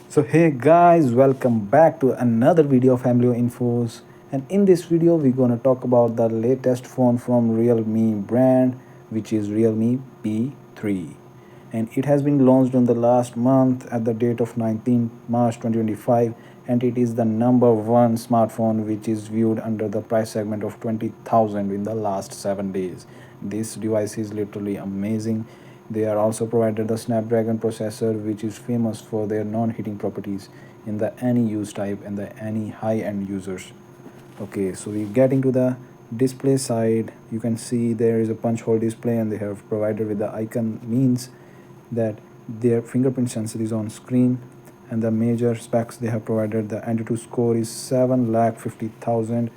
So hey guys, welcome back to another video of AmLeo Infoss. And in this video, we're gonna talk about the latest phone from Realme brand, which is Realme P3. And it has been launched on the last month at the date of 19th March 2025, and it is the number one smartphone which is viewed under the price segment of 20,000 in the last 7 days. This device is literally amazing. They are also provided the Snapdragon processor, which is famous for their non-heating properties in the any use type and the any high-end users. Okay, so we get into the display side. You can see there is a punch hole display, and they have provided with the icon means that their fingerprint sensor is on screen. And the major specs they have provided, the Antutu score is 7,50,000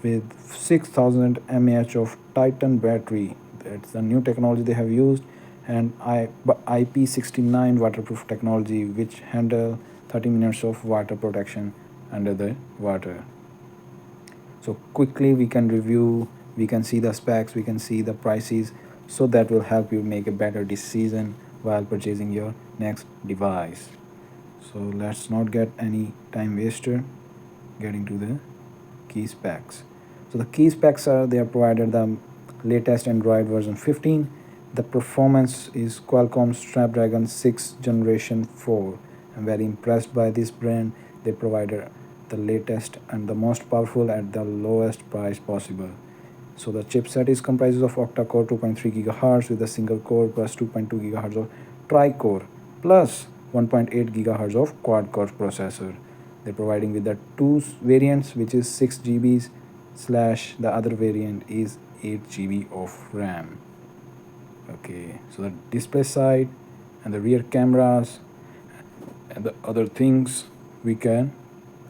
with 6,000 mAh of Titan battery. That's the new technology they have used, and IP69 waterproof technology, which handle 30 minutes of water protection under the water. So quickly we can review, we can see the specs, we can see the prices, so that will help you make a better decision while purchasing your next device. So let's not get any time waster, getting to the key specs. So the key specs are, they are provided the latest Android version 15. The performance is Qualcomm Snapdragon 6 Generation 4. I'm very impressed by this brand. They provided the latest and the most powerful at the lowest price possible. So the chipset is comprises of octa-core 2.3 GHz with a single core plus 2.2 GHz of tri-core plus 1.8 GHz of quad-core processor. They're providing with the two variants, which is 6 GB slash the other variant is 8 GB of RAM. Okay, so the display side and the rear cameras and the other things we can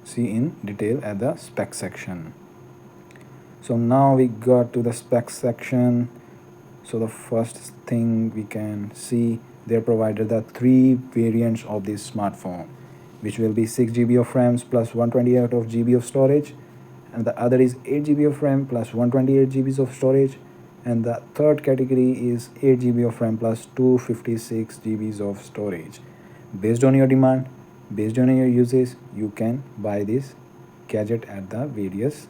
see in detail at the spec section. So now we got to the spec section. So the first thing we can see, they provided the three variants of this smartphone, which will be 6 GB of RAM plus 128 of GB of storage, and the other is 8 GB of RAM plus 128 GB of storage, and the third category is 8 GB of RAM plus 256 GB of storage. Based on your demand, based on your usage, you can buy this gadget at the various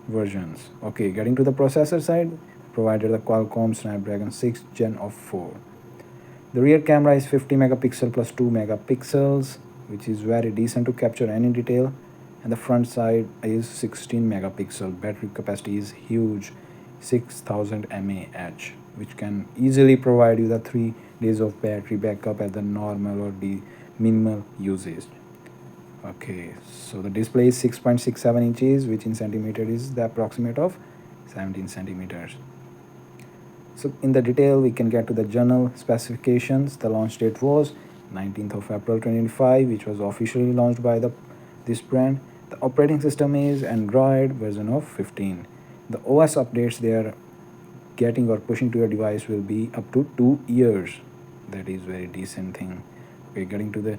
versions. Okay, getting to the processor side, provided the Qualcomm Snapdragon 6 Gen of 4. The rear camera is 50 megapixel plus 2 megapixels, which is very decent to capture any detail, and the front side is 16 megapixel. Battery capacity is huge, 6,000 mAh, which can easily provide you the 3 days of battery backup at the normal or the minimal usage. Okay, so the display is 6.67 inches, which in centimeter is the approximate of 17 centimeters. So in the detail, we can get to the journal specifications. The launch date was 19th of April 2025, which was officially launched by this brand. The operating system is Android version of 15. The OS updates they are getting or pushing to your device will be up to 2 years. That is very decent thing. Okay, getting to the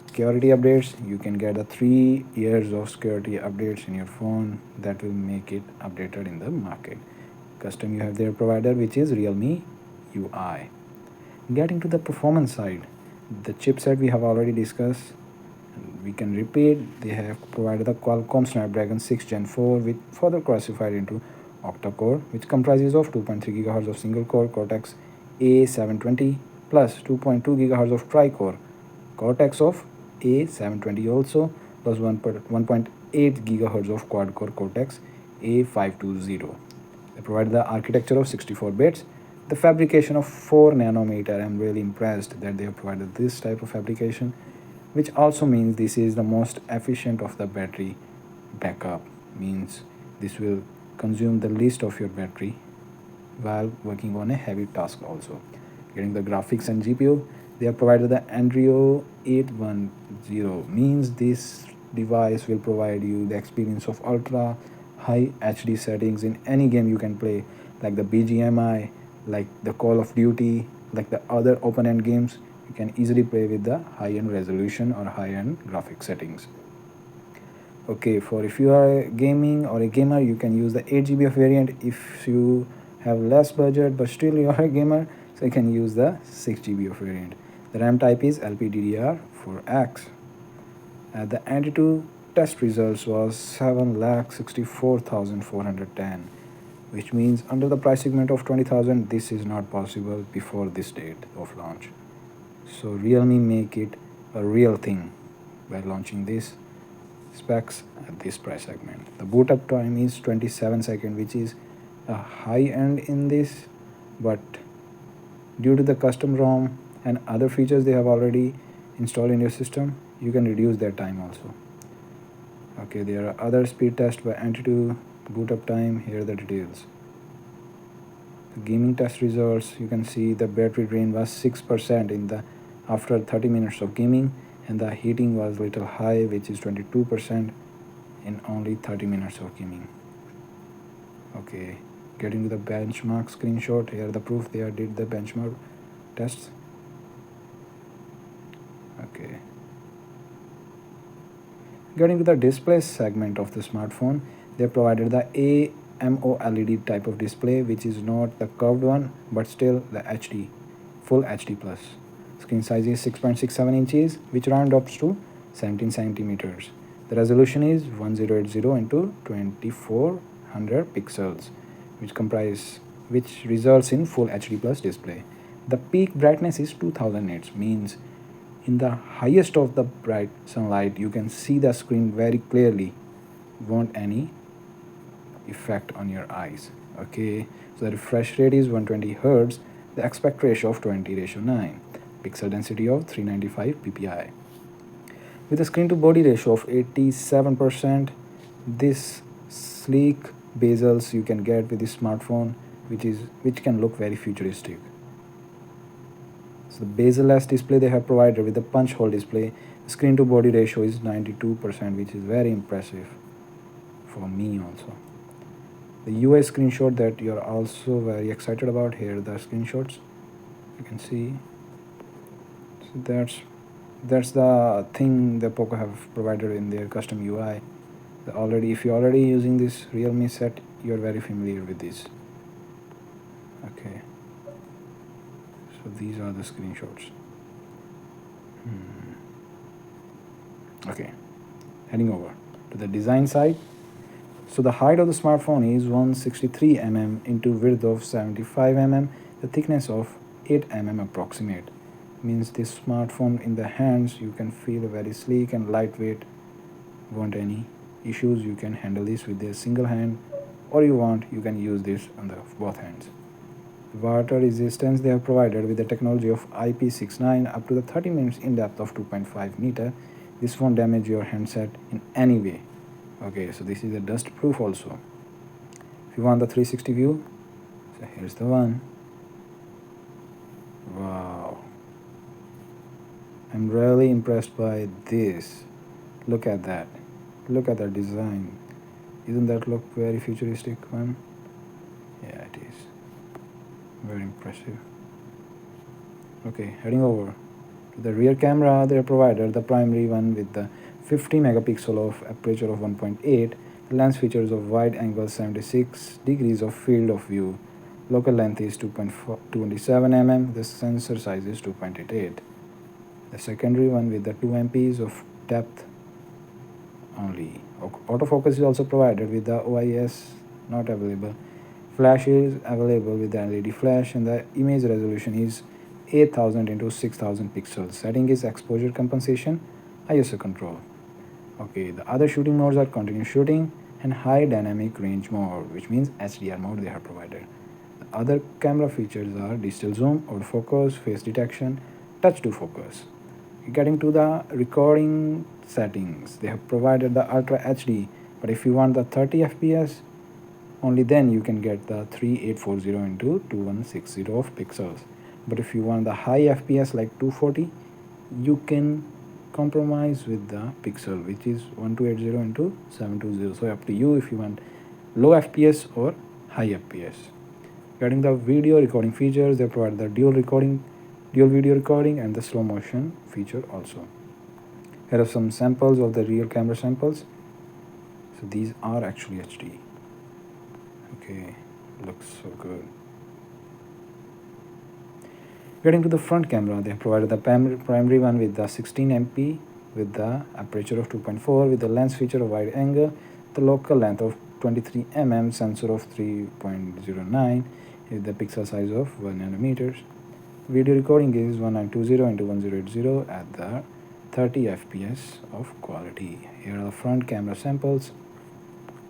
security updates, you can get a 3 years of security updates in your phone that will make it updated in the market. Custom you have their provider, which is Realme UI. Getting to the performance side, the chipset we have already discussed. We can repeat, they have provided the Qualcomm Snapdragon 6 Gen 4 with further classified into octa-core, which comprises of 2.3 GHz of single core Cortex A720 plus 2.2 GHz of tri-core Cortex of A720 also plus 1.8 GHz of quad-core Cortex A520. They provide the architecture of 64 bits, the fabrication of 4 nanometer. I'm really impressed that they have provided this type of fabrication, which also means this is the most efficient of the battery backup. Means this will consume the least of your battery while working on a heavy task also. Getting the graphics and GPU, they have provided the Andreo 810. Means this device will provide you the experience of ultra high HD settings in any game you can play, like the BGMI, like the Call of Duty, like the other open-end games. You can easily play with the high-end resolution or high-end graphic settings. Okay, for if you are gaming or a gamer, you can use the 8 GB of variant. If you have less budget but still you are a gamer, so you can use the 6 GB of variant. The RAM type is LPDDR4X. The Antutu test results was 7,64,410, which means under the price segment of 20,000 this is not possible before this date of launch. So Realme make it a real thing by launching this specs at this price segment. The boot up time is 27 seconds, which is a high end in this, but due to the custom ROM and other features they have already installed in your system, you can reduce that time also. Okay, there are other speed tests by Antutu. Boot up time, here are the details. The gaming test results, you can see the battery drain was 6% in the after 30 minutes of gaming, and the heating was little high, which is 22% in only 30 minutes of gaming. Okay, getting to the benchmark screenshot, here the proof they did the benchmark tests. Okay, getting to the display segment of the smartphone, they provided the AMOLED type of display, which is not the curved one but still the HD, full HD plus. Screen size is 6.67 inches, which round up to 17 centimeters. The resolution is 1080 into 2400 pixels, which results in full HD plus display. The peak brightness is 2000 nits, means in the highest of the bright sunlight you can see the screen very clearly, won't any effect on your eyes. Okay, so the refresh rate is 120 hertz, the aspect ratio of 20:9, pixel density of 395 ppi. With a screen to body ratio of 87%, this sleek bezels you can get with this smartphone, which can look very futuristic. So the bezel-less display they have provided with the punch hole display. The screen to body ratio is 92%, which is very impressive for me also. The UI screenshot that you're also very excited about, here the screenshots you can see. So that's the thing that Poco have provided in their custom UI. If you're already using this Realme set, you're very familiar with this. Okay, so these are the screenshots. Okay, heading over to the design side. So the height of the smartphone is 163 mm into width of 75 mm, the thickness of 8 mm approximate. Means this smartphone in the hands you can feel very sleek and lightweight. Want any issues, you can handle this with a single hand, or you can use this on the both hands. Water resistance they have provided with the technology of IP69 up to the 30 minutes in depth of 2.5 meter. This won't damage your handset in any way. Okay, so this is a dust proof also. If you want the 360 view, so here's the one. Wow, I'm really impressed by this. Look at that, look at that design. Isn't that look very futuristic one? Yeah, it is very impressive. Okay, heading over to the rear camera, they provided the primary one with the 50 megapixel of aperture of 1.8. The lens features of wide angle 76 degrees of field of view. Local length is 2.27 mm. The sensor size is 2.88. The secondary one with the 2 MPs of depth only. Autofocus is also provided with the OIS not available. Flash is available with the LED flash, and the image resolution is 8000 into 6000 pixels. Setting is exposure compensation, ISO control. Okay, the other shooting modes are continuous shooting and high dynamic range mode, which means HDR mode they have provided. The other camera features are digital zoom, autofocus, face detection, touch to focus. Getting to the recording settings, they have provided the Ultra HD, but if you want the 30 fps, only then you can get the 3840 into 2160 of pixels. But if you want the high fps like 240, you can compromise with the pixel, which is 1280 into 720. So up to you if you want low fps or high fps. Getting the video recording features, they provide the dual video recording and the slow motion feature also. Here are some samples of the real camera samples. So these are actually HD. Okay, Looks so good. Getting to the front camera, they have provided the primary one with the 16 MP with the aperture of 2.4 with the lens feature of wide angle, the local length of 23 mm, sensor of 3.09 with the pixel size of 1 nanometers. Video recording is 1920 into 1080 at the 30 fps of quality. Here are the front camera samples.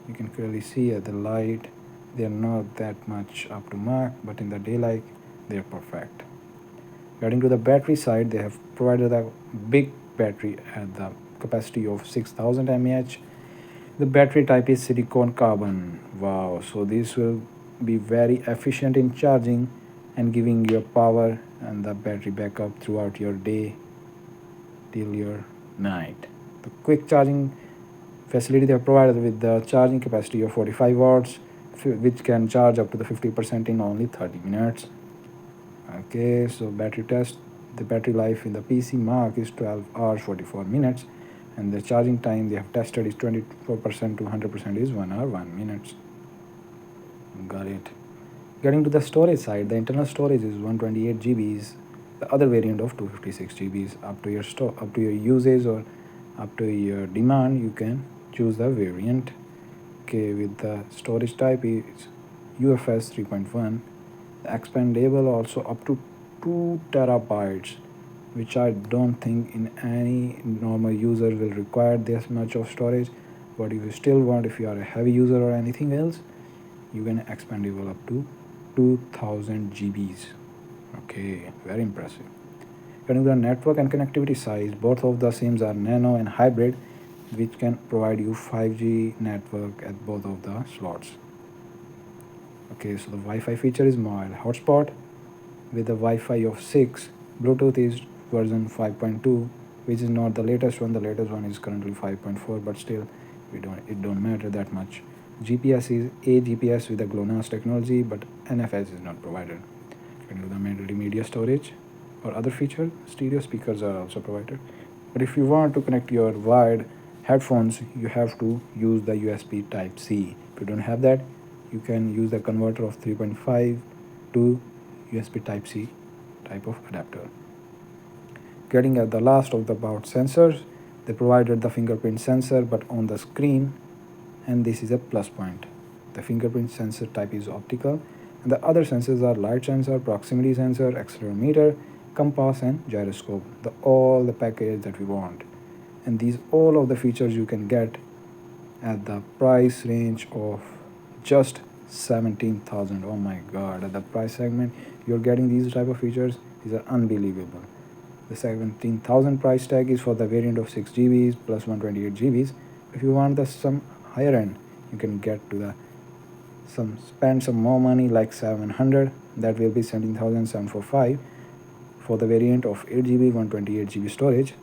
You can clearly see at the light they are not that much up to mark, but in the daylight they are perfect. Getting to the battery side, they have provided a big battery at the capacity of 6000 mAh. The battery type is silicon carbon. Wow, so this will be very efficient in charging and giving you power and the battery backup throughout your day till your night. The quick charging facility they have provided with the charging capacity of 45 watts, which can charge up to the 50% in only 30 minutes. Okay, so battery test. The battery life in the PC mark is 12 hours 44 minutes, and the charging time they have tested is 24% to 100% is 1 hour 1 minute. Got it. Getting to the storage side, the internal storage is 128 GBs. The other variant of 256 GBs. Up to your usage or up to your demand, you can choose the variant. Okay, with the storage type is UFS 3.1. Expandable also up to 2 terabytes, which I don't think in any normal user will require this much of storage. But if you still want, if you are a heavy user or anything else, you can expandable up to 2000 GBs. Okay, very impressive. Coming to the network and connectivity size, both of the SIMs are nano and hybrid, which can provide you 5G network at both of the slots. Okay, so the Wi-Fi feature is mobile hotspot with a Wi-Fi of 6. Bluetooth is version 5.2, which is not the latest one. The latest one is currently 5.4, but still, it don't matter that much. GPS is a GPS with a GLONASS technology, but NFS is not provided. You can do the multimedia storage or other feature. Stereo speakers are also provided. But if you want to connect your wired headphones, you have to use the USB Type C. If you don't have that, you can use the converter of 3.5 to USB Type C type of adapter. Getting at the last of the about sensors, they provided the fingerprint sensor but on the screen, and this is a plus point. The fingerprint sensor type is optical, and the other sensors are light sensor, proximity sensor, accelerometer, compass, and gyroscope. All the package that we want, and these all of the features you can get at the price range of just 17,000. Oh my god, at the price segment you're getting these type of features. These are unbelievable. The 17,000 price tag is for the variant of 6 GBs plus 128 GBs. If you want the some higher end, you can get to the spend some more money like 700. That will be 17,745 for the variant of 8 GB 128 GB storage.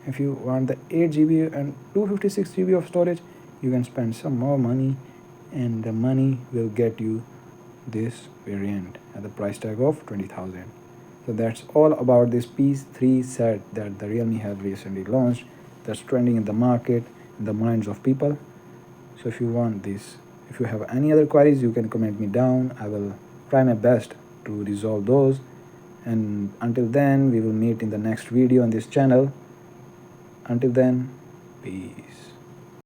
If you want the 8 GB and 256 GB of storage, you can spend some more money, and the money will get you this variant at the price tag of 20,000. So that's all about this P3 set that the Realme have recently launched, that's trending in the market, in the minds of people. So if you want this, if you have any other queries, you can comment me down. I will try my best to resolve those. And until then, we will meet in the next video on this channel. Until then, peace.